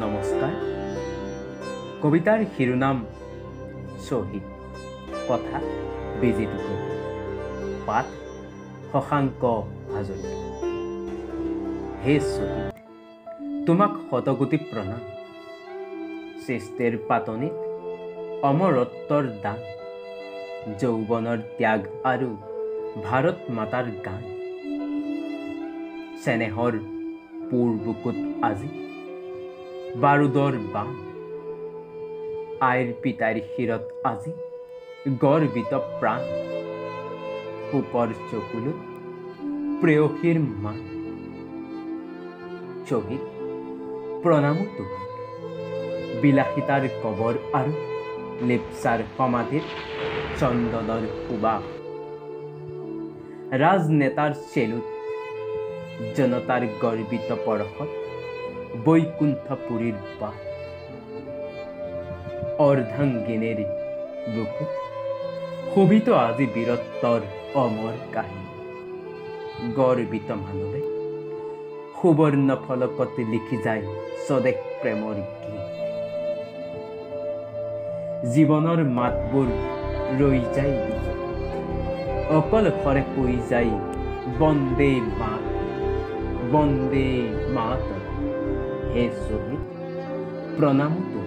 নমস্কাৰ। কবিতাৰ শিৰোনাম শ্বহীদ, কথা বিজিত প্ৰভু, পাঠ শশাংক হাজৰিকা। হে শ্বহীদ, তোমাক শতকোটি প্ৰণাম। সৃষ্টিৰ পাতনিত অমৰত্বৰ দান, যৌৱনৰ ত্যাগ আৰু ভাৰত মাতাৰ গান। চেনেহৰ পুৰ বুকুত আজি বাৰুদৰ বান, আইৰ পিতাইৰ শিৰত আজি গৰ্বিত প্ৰাণ। শোকৰ চকুলোত প্ৰেয়সীৰ মান। শ্বহীদ, প্ৰণামো তোমাক। বিলাসিতাৰ কবৰ আৰু লিপচাৰ সমাধিত চন্দনৰ সুবাস। ৰাজনেতাৰ চেলুত জনতাৰ গৰ্বিত পৰশত বৈকুণ্ঠপুৰীৰ বাট। অৰ্ধাংগিনীৰ বুকুত শোভিত আজি বীৰত্বৰ অমৰ কাহিনী। গৰ্বিত মানৱে সুবৰ্ণ ফলকত লিখি যায় স্বদেশ প্ৰেমৰ গীত। জীৱনৰ মাতবোৰ ৰৈ যায় বুকুত, অকলশৰে কৈ যায় বন্দে মাত, বন্দে মাতৰম। হে শ্বহীদ, প্ৰণামো তোমাক।